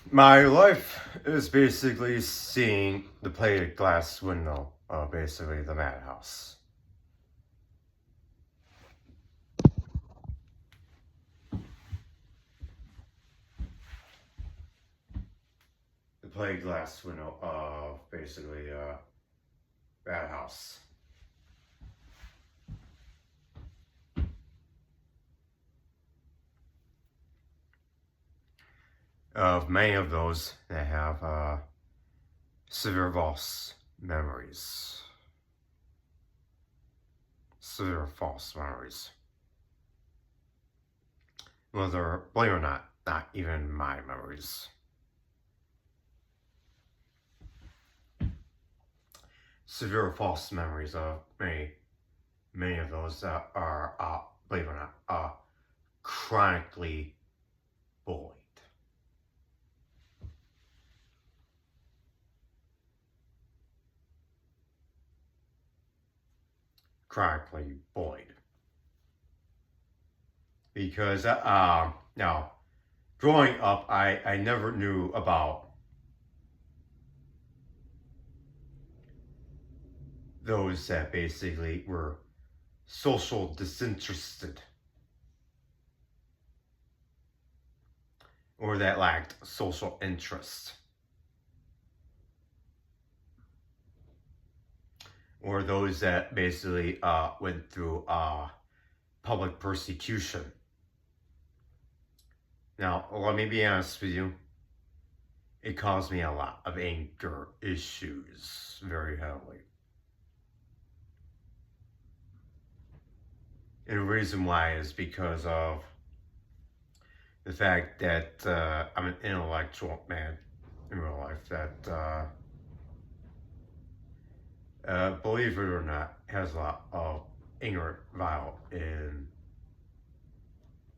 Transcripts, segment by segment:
My life is basically seeing the plate glass window of basically the madhouse. The plate glass window of basically madhouse. Of many of those that have severe false memories. Severe false memories. Whether, believe it or not even my memories. Severe false memories of many of those that are, believe it or not, chronically bullied. Chronically bullied. Because now, growing up, I never knew about those that basically were social disinterested or that lacked social interest or those that basically went through public persecution. Now, let me be honest with you. It caused me a lot of anger issues very heavily. And the reason why is because of the fact that I'm an intellectual man in real life that, believe it or not, has a lot of ignorant, vile, and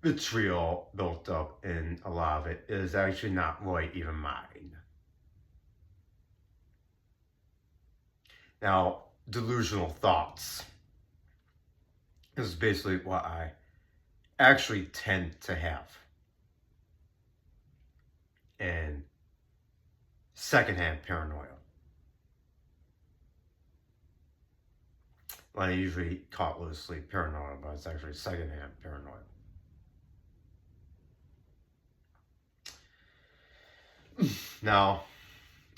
vitriol built up, and a lot of it is actually not really even mine. Now, delusional thoughts is basically what I actually tend to have. And secondhand paranoia. Well, I usually call it loosely paranoia, but it's actually secondhand paranoia. Now,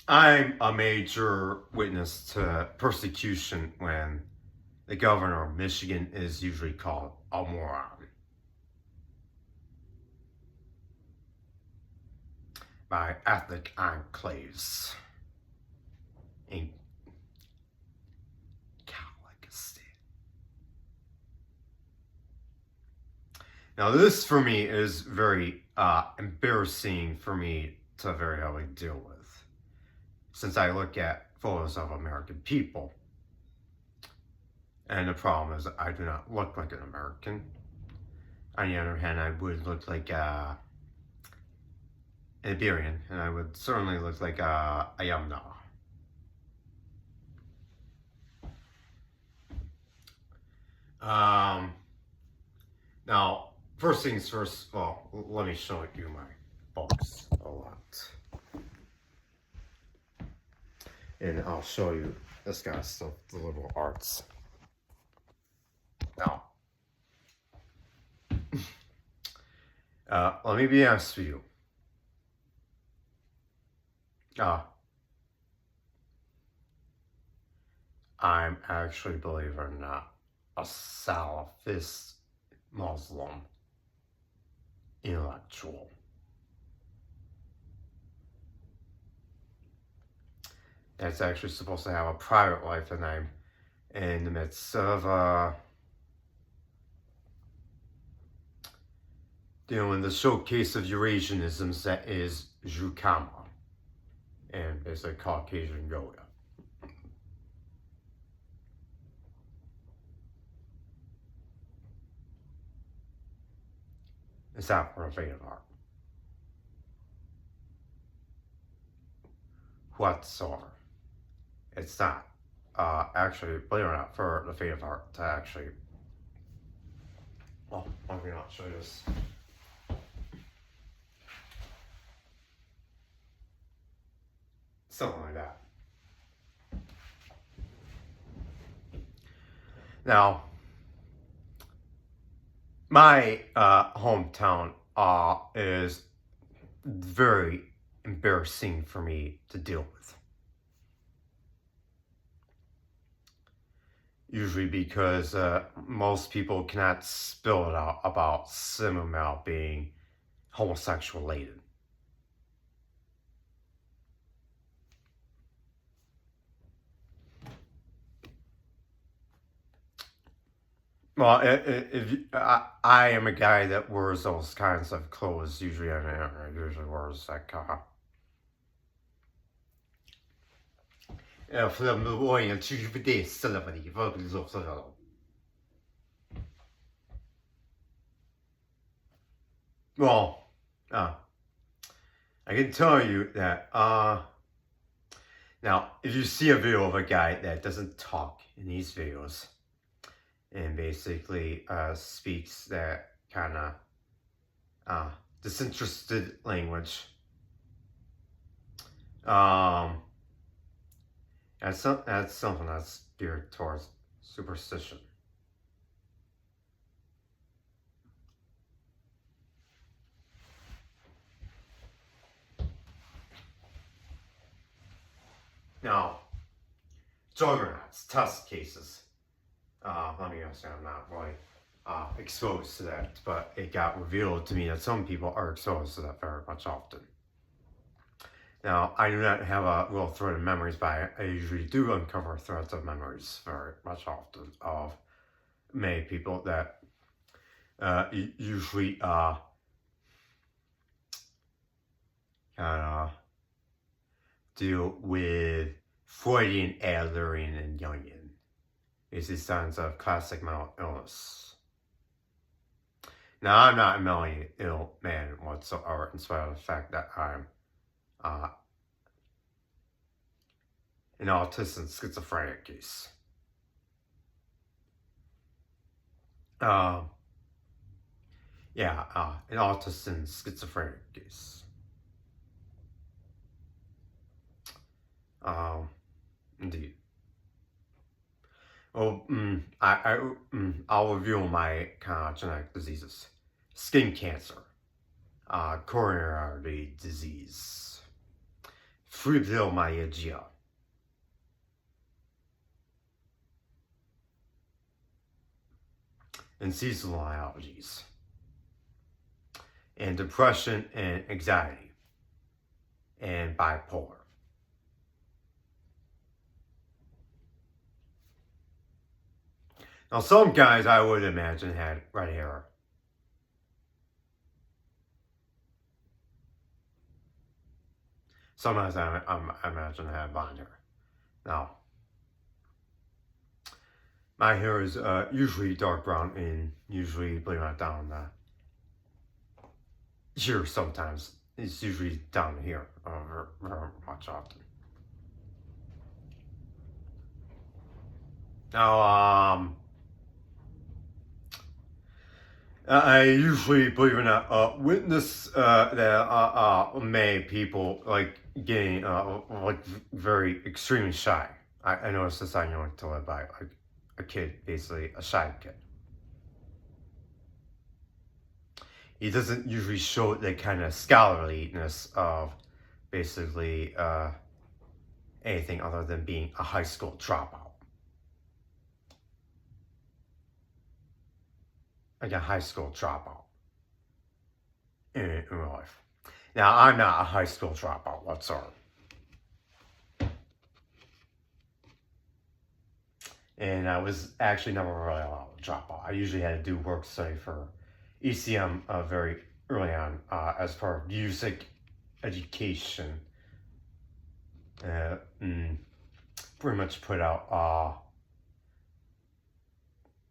I'm a major witness to persecution when the governor of Michigan is usually called a moron. By ethnic enclaves in Kazakhstan. Now, this for me is very embarrassing for me to very heavily deal with, since I look at photos of American people. And the problem is I do not look like an American. On the other hand, I would look like an Iberian, and I would certainly look like a Yamna. Now, first things first, well, let me show you my books a lot. And I'll show you this kind of stuff, the liberal arts. Now, let me be honest with you. I'm actually, believe it or not, a Salafist Muslim intellectual. That's actually supposed to have a private life, and I'm in the midst of doing the showcase of Eurasianisms that is Jukama, and basically Caucasian yoga. It's not for a faint of heart. Whatsoever. It's not. Actually, believe it or not, for the faint of heart to actually. Well, let me not show you this. something like that. Now, my hometown is very embarrassing for me to deal with. Usually because most people cannot spill it out about Simumel being homosexual related. Well, I am a guy that wears those kinds of clothes usually. I usually wears that för de var en typ det ställer för det för det så. Well, I can tell you that now if you see a video of a guy that doesn't talk in these videos and basically speaks that kind of disinterested language, that's something that's geared towards superstition. Now, juggernauts, test cases. Let me say I'm not really exposed to that, but it got revealed to me that some people are exposed to that very much often. Now, I do not have a real thread of memories, but I usually do uncover threads of memories very much often of many people that usually kind of deal with Freudian, Adlerian, and Jungian. These are signs of classic mental illness. Now, I'm not a mentally ill man whatsoever, in spite of the fact that I'm an autistic schizophrenic case. An autistic schizophrenic case. Indeed. Well, I'll reveal my kind of genetic diseases: skin cancer, coronary artery disease, fibromyalgia, and seasonal allergies, and depression and anxiety, and bipolar. Now, some guys I would imagine had red hair. Sometimes I imagine had blonde hair. Now, my hair is usually dark brown and usually, believe it or not, down here sometimes. It's usually down here very much often. Now, I usually, believe it or not, witness that many people like getting like very extremely shy. I noticed this on Young to Live by like a kid, basically a shy kid. He doesn't usually show the kind of scholarliness of basically anything other than being a high school dropout. Like a high school dropout in real life. Now, I'm not a high school dropout whatsoever. And I was actually never really allowed to drop out. I usually had to do work study for ECM very early on as part of music education. Pretty much put out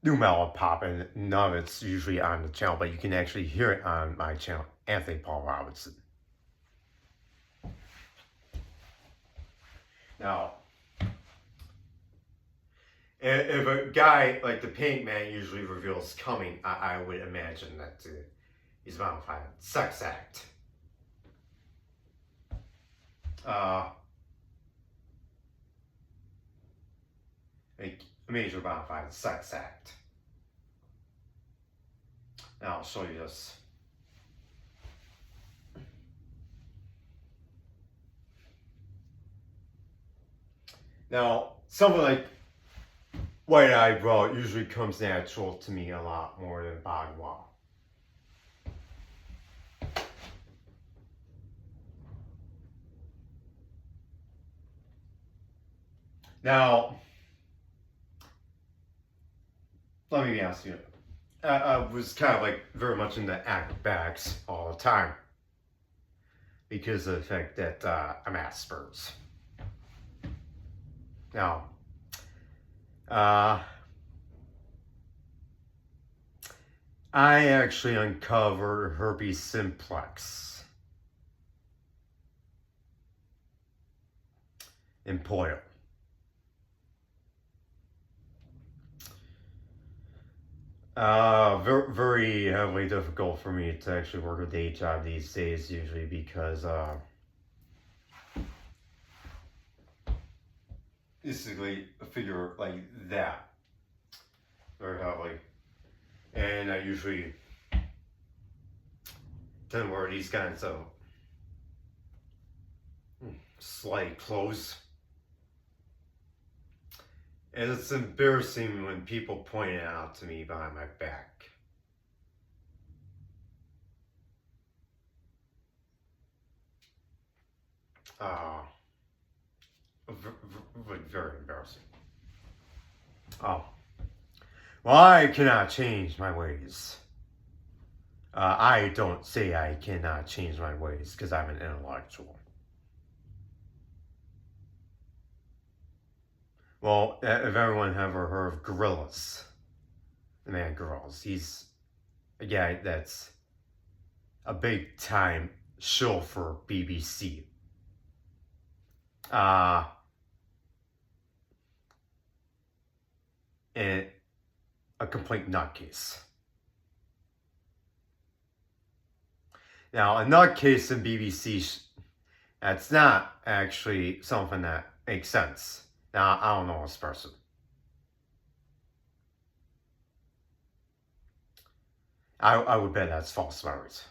new metal pop, and none of it's usually on the channel, but you can actually hear it on my channel, Anthony Paul Robinson. Now, if a guy like the Paint Man usually reveals coming, I would imagine that he's about to find sex act. a major bona fide sex act. And I'll show you this. Now, something like white eyebrow usually comes natural to me a lot more than Bagua. Now, let me ask you. I was kind of like very much into acrobatics all the time because of the fact that I'm Asperger's. Now, I actually uncovered herpes simplex in polio. Very, very heavily difficult for me to actually work with HIV these days, usually because basically a figure like that, very heavily, and I usually tend to wear these kinds of slight clothes. And it's embarrassing when people point it out to me behind my back. Very embarrassing. Oh. Well, I cannot change my ways. I don't say I cannot change my ways because I'm an intellectual. Well, if everyone ever heard of Gorillaz, the man Gorillaz, he's a guy that's a big time show for BBC. And a complete nutcase. Now, a nutcase in BBC, that's not actually something that makes sense. Now, I don't know this person. I would bet that's false memories.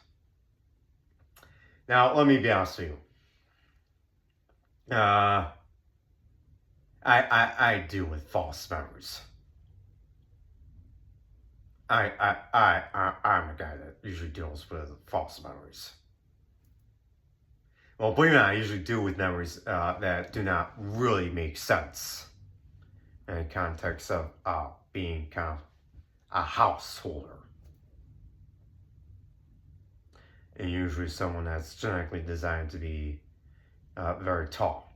Now, let me be honest with you. I deal with false memories. I'm a guy that usually deals with false memories. Well, believe it or not, I usually deal with memories that do not really make sense in the context of being kind of a householder. And usually someone that's genetically designed to be very tall.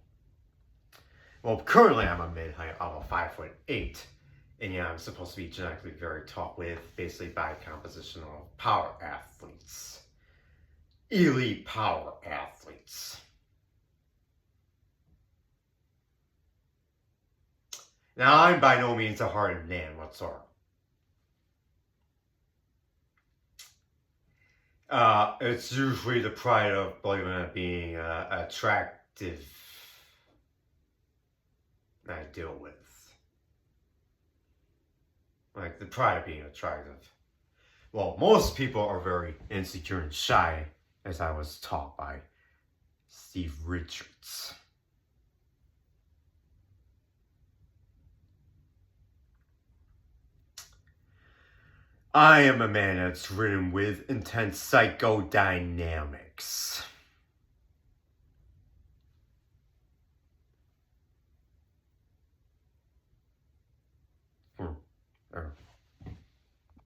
Well, currently I'm a mid-height, I'm a 5'8", and yeah, I'm supposed to be genetically very tall with basically by composition of power athletes. Elite power athletes. Now, I'm by no means a hardened man whatsoever. It's usually the pride of, believe it or not, being attractive that I deal with. Like the pride of being attractive. Well, most people are very insecure and shy, as I was taught by Steve Richards. I am a man that's ridden with intense psychodynamics.